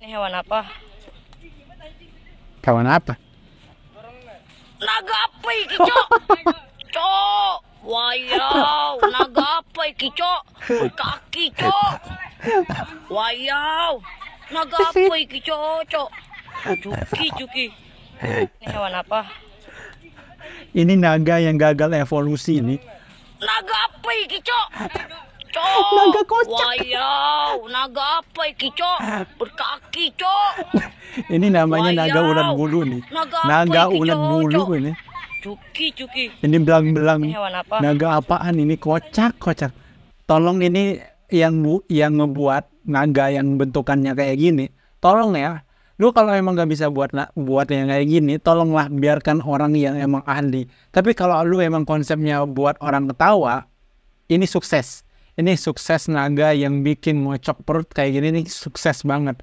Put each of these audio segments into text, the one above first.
Ini hewan apa? Kawan apa? Naga apa iki, Cok? Cok, wayau, naga apa iki, Cok? Kaki, Cok. Wayau, naga apa iki, Cok? Cok. Cuki. Ini hewan apa? Ini naga yang gagal evolusi ini. Naga apa iki, Cok? Cok, Naga kocak. wayau, naga apa iki, Cok? Berkaki, Cok. Ini namanya naga Wayau. ulat bulu nih. Naga apa Naga iki, ulat Cok? bulu Cok. ini. Cuki. Ini belang-belang. Ini hewan apa? Naga apaan ini? Kocak. Tolong ini yang ngebuat naga yang bentukannya kayak gini. Tolong ya. Lu kalau emang gak bisa buat yang kayak gini, tolonglah biarkan orang yang emang ahli. Tapi kalau lu emang konsepnya buat orang ketawa, ini sukses. Ini sukses naga yang bikin ngocok perut kayak gini nih, sukses banget.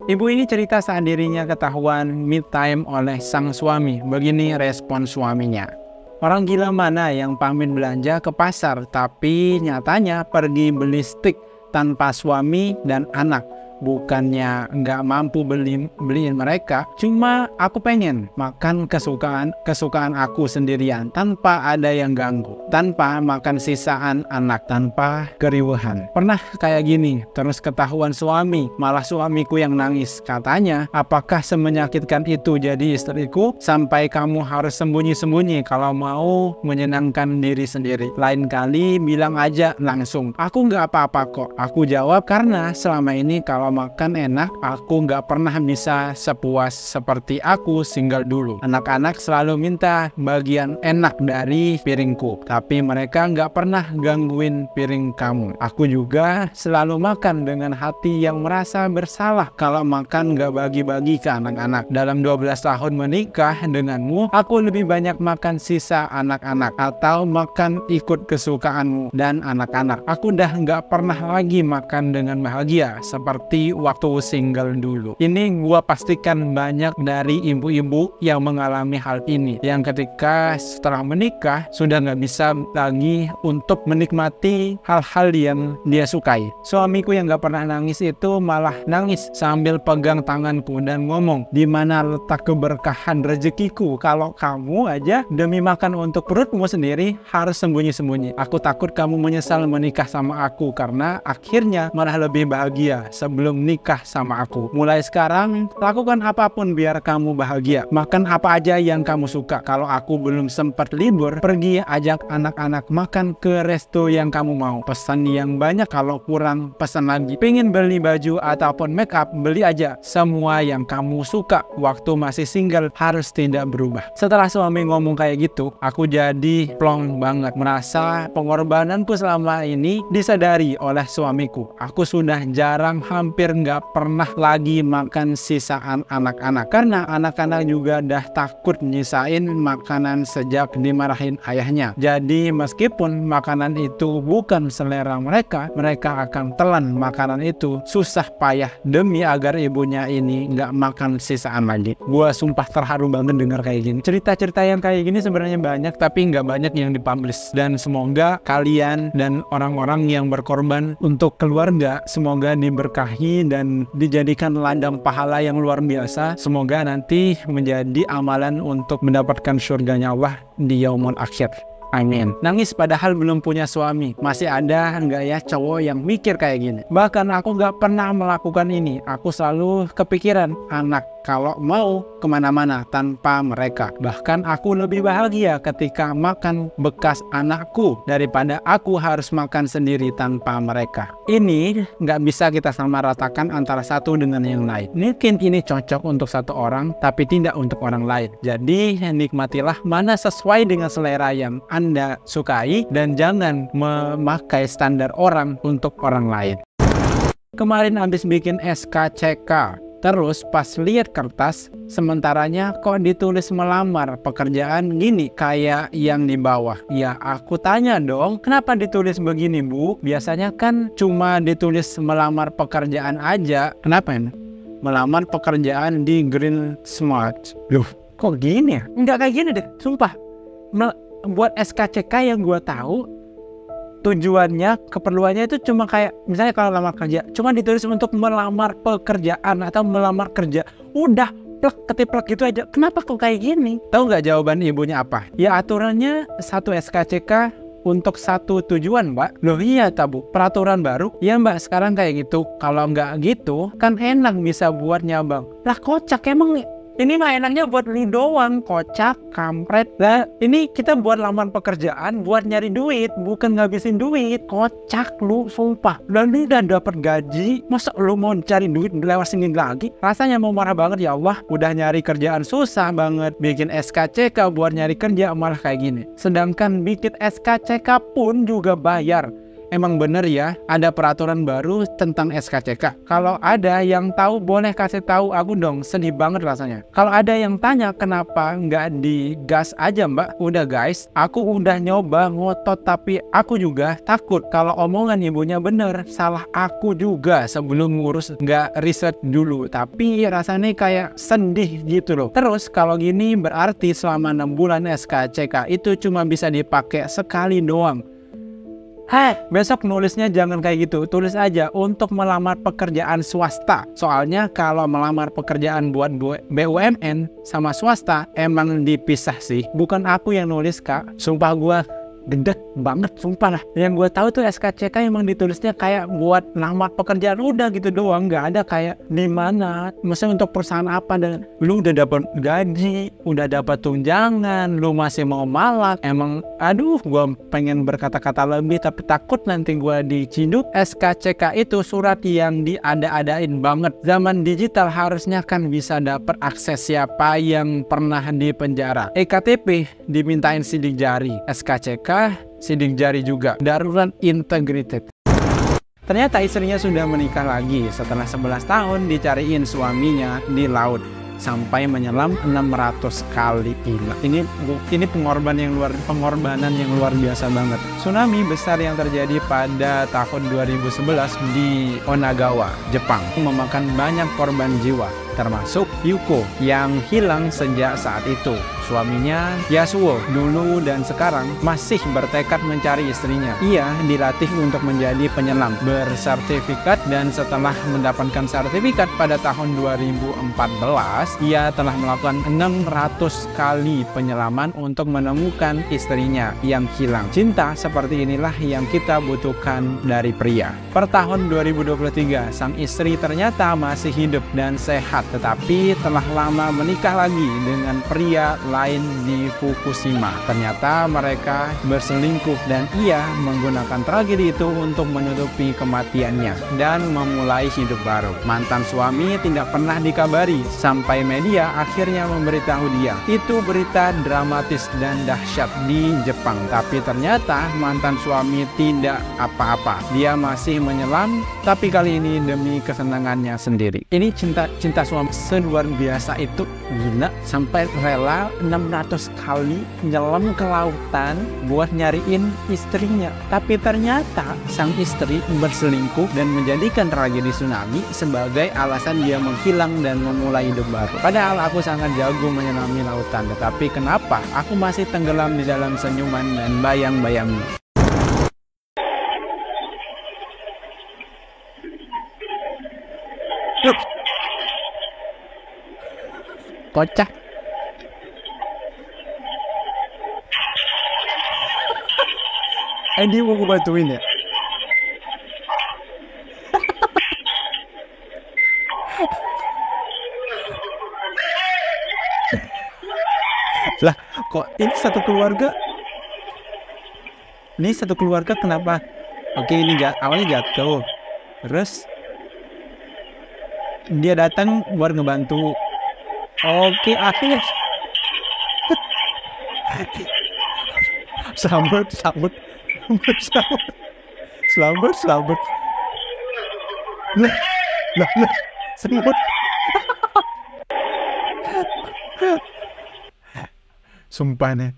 Ibu ini cerita saat dirinya ketahuan me time oleh sang suami. Begini respon suaminya. Orang gila mana yang pamit belanja ke pasar, tapi nyatanya pergi beli stik tanpa suami dan anak. Bukannya nggak mampu beliin mereka, cuma aku pengen makan kesukaan aku sendirian tanpa ada yang ganggu, tanpa makan sisaan anak, tanpa keriuhan. Pernah kayak gini, terus ketahuan suami, malah suamiku yang nangis. Katanya, apakah semenyakitkan itu jadi istriku sampai kamu harus sembunyi-sembunyi kalau mau menyenangkan diri sendiri? Lain kali bilang aja langsung, aku nggak apa-apa kok. Aku jawab karena selama ini kalau makan enak, aku nggak pernah bisa sepuas seperti aku single dulu. Anak-anak selalu minta bagian enak dari piringku, tapi mereka nggak pernah gangguin piring kamu. Aku juga selalu makan dengan hati yang merasa bersalah kalau makan nggak bagi-bagi ke anak-anak. Dalam 12 tahun menikah denganmu, aku lebih banyak makan sisa anak-anak atau makan ikut kesukaanmu dan anak-anak. Aku udah nggak pernah lagi makan dengan bahagia seperti waktu single dulu. Ini gua pastikan banyak dari ibu-ibu yang mengalami hal ini, yang ketika setelah menikah sudah nggak bisa lagi untuk menikmati hal-hal yang dia sukai. Suamiku yang nggak pernah nangis itu malah nangis sambil pegang tanganku dan ngomong, di mana letak keberkahan rezekiku kalau kamu aja demi makan untuk perutmu sendiri harus sembunyi-sembunyi. Aku takut kamu menyesal menikah sama aku karena akhirnya malah lebih bahagia sebelum nikah sama aku. Mulai sekarang, lakukan apapun biar kamu bahagia. Makan apa aja yang kamu suka. Kalau aku belum sempat libur, pergi ajak anak-anak makan ke resto yang kamu mau. Pesan yang banyak, kalau kurang pesan lagi. Pengen beli baju ataupun make up, beli aja. Semua yang kamu suka waktu masih single harus tidak berubah. Setelah suami ngomong kayak gitu, aku jadi plong banget. Merasa pengorbananku selama ini disadari oleh suamiku. Aku sudah jarang, hampir nggak pernah lagi makan sisaan anak-anak karena anak-anak juga dah takut nyisain makanan sejak dimarahin ayahnya. Jadi meskipun makanan itu bukan selera mereka, mereka akan telan makanan itu susah payah demi agar ibunya ini nggak makan sisaan lagi. Gua sumpah terharu banget dengar kayak gini. Cerita-cerita yang kayak gini sebenarnya banyak, tapi nggak banyak yang dipublish. Dan semoga kalian dan orang-orang yang berkorban untuk keluarga semoga diberkahi dan dijadikan ladang pahala yang luar biasa. Semoga nanti menjadi amalan untuk mendapatkan surganya Allah di yaumul akhir. Amin. Nangis padahal belum punya suami. Masih ada nggak ya cowok yang mikir kayak gini? Bahkan aku nggak pernah melakukan ini. Aku selalu kepikiran anak kalau mau kemana-mana tanpa mereka. Bahkan aku lebih bahagia ketika makan bekas anakku daripada aku harus makan sendiri tanpa mereka. Ini nggak bisa kita samaratakan antara satu dengan yang lain. Mungkin ini cocok untuk satu orang, tapi tidak untuk orang lain. Jadi nikmatilah mana sesuai dengan selera yang Anda sukai dan jangan memakai standar orang untuk orang lain. Kemarin habis bikin SKCK. Terus pas lihat kertas, sementaranya kok ditulis melamar pekerjaan gini kayak yang di bawah. Ya aku tanya dong, kenapa ditulis begini Bu? Biasanya kan cuma ditulis melamar pekerjaan aja. Kenapa ini? Melamar pekerjaan di Green Smart. Loh, kok gini ya? Enggak kayak gini deh, sumpah. Buat SKCK yang gue tahu, tujuannya, keperluannya itu cuma kayak misalnya kalau lamar kerja cuma ditulis untuk melamar pekerjaan atau melamar kerja, udah plek ketiplek gitu aja. Kenapa kok kayak gini? Tahu nggak jawaban ibunya apa? Ya aturannya satu SKCK untuk satu tujuan, Mbak. Loh iya tabu, peraturan baru? Ya Mbak, sekarang kayak gitu. Kalau nggak gitu kan enak bisa buat nyabang. Lah kocak emang. Ini mah enaknya buat li doang, kocak, kampret. Nah, ini kita buat lamar pekerjaan, buat nyari duit, bukan ngabisin duit. Kocak lu, sumpah. Dan lu udah dapat gaji, masa lu mau cari duit lewat sini lagi? Rasanya mau marah banget, ya Allah. Udah nyari kerjaan susah banget, bikin SKCK buat nyari kerja malah kayak gini. Sedangkan bikin SKCK pun juga bayar. Emang bener ya, ada peraturan baru tentang SKCK. Kalau ada yang tahu boleh kasih tahu aku dong, sedih banget rasanya. Kalau ada yang tanya kenapa nggak digas aja Mbak, udah guys, aku udah nyoba ngotot tapi aku juga takut kalau omongan ibunya bener, salah aku juga sebelum ngurus nggak riset dulu. Tapi rasanya kayak sedih gitu loh. Terus kalau gini berarti selama 6 bulan SKCK itu cuma bisa dipakai sekali doang. Besok nulisnya jangan kayak gitu, tulis aja untuk melamar pekerjaan swasta. Soalnya kalau melamar pekerjaan buat BUMN sama swasta emang dipisah sih. Bukan aku yang nulis Kak, sumpah gua gede banget sumpah lah. Yang gue tahu tuh SKCK emang ditulisnya kayak buat lamar pekerjaan udah gitu doang, nggak ada kayak di mana maksudnya untuk perusahaan apa. Dan lu udah dapat gaji, udah dapat tunjangan, lu masih mau malak. Emang aduh, gue pengen berkata-kata lebih tapi takut nanti gue diciduk. SKCK itu surat yang diada-adain banget. Zaman digital harusnya kan bisa dapat akses siapa yang pernah di penjara. EKTP dimintain sidik jari, SKCK sidik jari juga, darurat integrated. Ternyata istrinya sudah menikah lagi setelah 11 tahun dicariin suaminya di laut sampai menyelam 600 kali. Gila. Ini pengorbanan yang luar biasa banget. Tsunami besar yang terjadi pada tahun 2011 di Onagawa, Jepang, memakan banyak korban jiwa, termasuk Yuko yang hilang sejak saat itu. Suaminya Yasuo dulu dan sekarang masih bertekad mencari istrinya. Ia dilatih untuk menjadi penyelam bersertifikat dan setelah mendapatkan sertifikat pada tahun 2014, ia telah melakukan 600 kali penyelaman untuk menemukan istrinya yang hilang. Cinta seperti inilah yang kita butuhkan dari pria. Per tahun 2023, sang istri ternyata masih hidup dan sehat, tetapi telah lama menikah lagi dengan pria lain di Fukushima. Ternyata mereka berselingkuh dan ia menggunakan tragedi itu untuk menutupi kematiannya dan memulai hidup baru. Mantan suami tidak pernah dikabari sampai media akhirnya memberitahu dia. Itu berita dramatis dan dahsyat di Jepang. Tapi ternyata mantan suami tidak apa-apa. Dia masih menyelam, tapi kali ini demi kesenangannya sendiri. Ini cinta suami seluar biasa itu, gila, sampai rela 600 kali nyelam ke lautan buat nyariin istrinya. Tapi ternyata sang istri berselingkuh dan menjadikan tragedi tsunami sebagai alasan dia menghilang dan memulai hidup baru. Padahal aku sangat jago menyelami lautan, tetapi kenapa aku masih tenggelam di dalam senyuman dan bayang-bayangnya. Kocak. Dia mau gue bantuin ya? Lah, kok ini satu keluarga? Ini satu keluarga kenapa? Oke, ini awalnya jatuh. Terus dia datang buat ngebantu. Oke, akhirnya selamat. Lah, semut. Sumpah nih.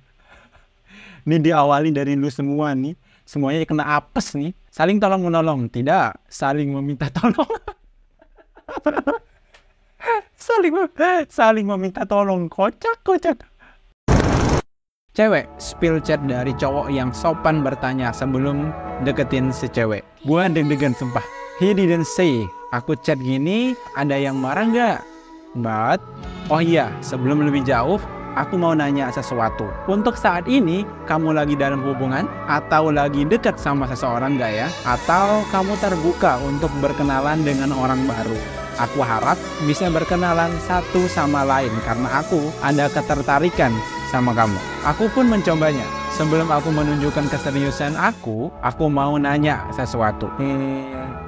Ini diawali dari lu semua nih. Semuanya kena apes nih. Saling tolong menolong, tidak saling meminta tolong. Saling meminta tolong, kocak. Cewek spill chat dari cowok yang sopan bertanya sebelum deketin si cewek. Gua deg-degan sumpah. He didn't say. Aku chat gini, ada yang marah nggak? But, oh iya, sebelum lebih jauh, aku mau nanya sesuatu. Untuk saat ini, kamu lagi dalam hubungan? Atau lagi dekat sama seseorang nggak ya? Atau kamu terbuka untuk berkenalan dengan orang baru? Aku harap bisa berkenalan satu sama lain karena aku ada ketertarikan sama kamu. Aku pun mencobanya. Sebelum aku menunjukkan keseriusan aku mau nanya sesuatu.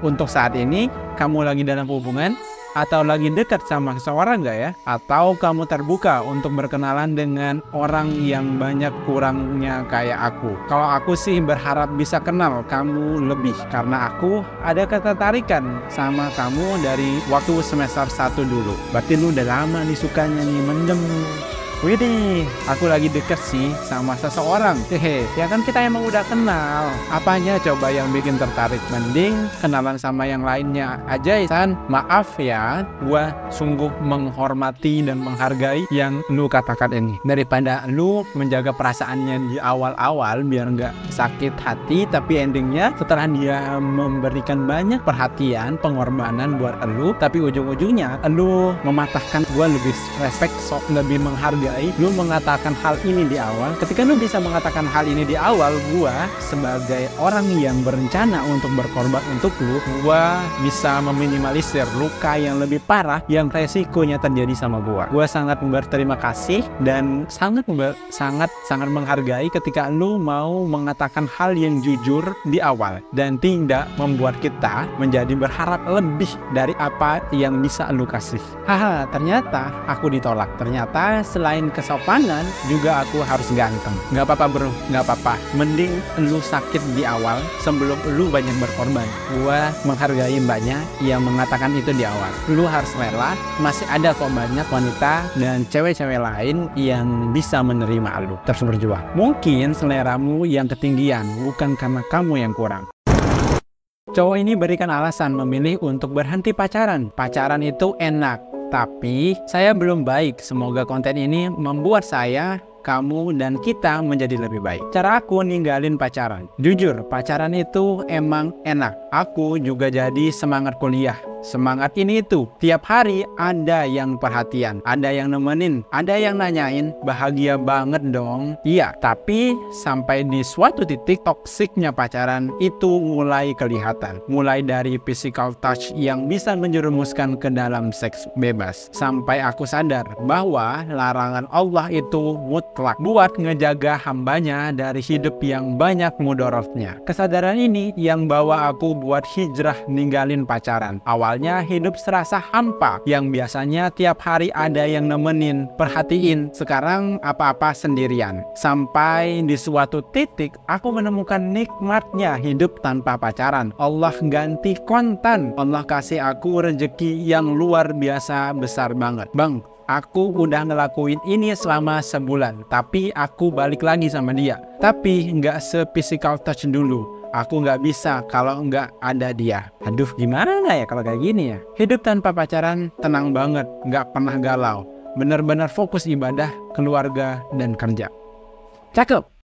Untuk saat ini, kamu lagi dalam hubungan? Atau lagi dekat sama seseorang nggak ya? Atau kamu terbuka untuk berkenalan dengan orang yang banyak kurangnya kayak aku? Kalau aku sih berharap bisa kenal kamu lebih, karena aku ada ketertarikan sama kamu dari waktu semester 1 dulu. Berarti lu udah lama nih sukanya nih, mendem. Widih, aku lagi deket sih sama seseorang. Hehe, ya kan kita emang udah kenal. Apanya coba yang bikin tertarik? Mending kenalan sama yang lainnya aja, San. Maaf ya, gua sungguh menghormati dan menghargai yang lu katakan ini. Daripada lu menjaga perasaannya di awal-awal biar nggak sakit hati, tapi endingnya setelah dia memberikan banyak perhatian, pengorbanan buat lu, tapi ujung-ujungnya lu mematahkan. Gua lebih respect, lebih menghargai lu mengatakan hal ini di awal. Ketika lu bisa mengatakan hal ini di awal, gua sebagai orang yang berencana untuk berkorban untuk lu, gua bisa meminimalisir luka yang lebih parah yang resikonya terjadi sama gua. Gua sangat berterima kasih dan sangat menghargai ketika lu mau mengatakan hal yang jujur di awal dan tidak membuat kita menjadi berharap lebih dari apa yang bisa lu kasih. Haha, ternyata aku ditolak. Ternyata selain kesopanan juga aku harus ganteng. Gak apa-apa bro, gak apa-apa. Mending lu sakit di awal sebelum lu banyak berkorban. Gua menghargai mbaknya yang mengatakan itu di awal. Lu harus rela, masih ada kok banyak wanita dan cewek-cewek lain yang bisa menerima lu. Terus berjuang. Mungkin seleramu yang ketinggian, bukan karena kamu yang kurang. Cowok ini berikan alasan memilih untuk berhenti pacaran. Pacaran itu enak, tapi saya belum baik. Semoga konten ini membuat saya, kamu, dan kita menjadi lebih baik. Cara aku ninggalin pacaran. Jujur, pacaran itu emang enak. Aku juga jadi semangat kuliah. Semangat ini itu tiap hari ada yang perhatian, ada yang nemenin, ada yang nanyain, bahagia banget dong. Iya, tapi sampai di suatu titik toksiknya pacaran itu mulai kelihatan. Mulai dari physical touch yang bisa menjerumuskan ke dalam seks bebas. Sampai aku sadar bahwa larangan Allah itu mutlak buat ngejaga hambanya dari hidup yang banyak mudorotnya. Kesadaran ini yang bawa aku buat hijrah ninggalin pacaran. Awalnya hidup serasa hampa, yang biasanya tiap hari ada yang nemenin, perhatiin. Sekarang apa-apa sendirian. Sampai di suatu titik aku menemukan nikmatnya hidup tanpa pacaran. Allah ganti kontan. Allah kasih aku rezeki yang luar biasa besar banget. Bang, aku udah ngelakuin ini selama sebulan, tapi aku balik lagi sama dia. Tapi nggak se-physical touch dulu. Aku nggak bisa kalau nggak ada dia. Aduh, gimana ya kalau kayak gini ya? Hidup tanpa pacaran tenang banget, nggak pernah galau. Bener-bener fokus ibadah, keluarga, dan kerja. Cakep!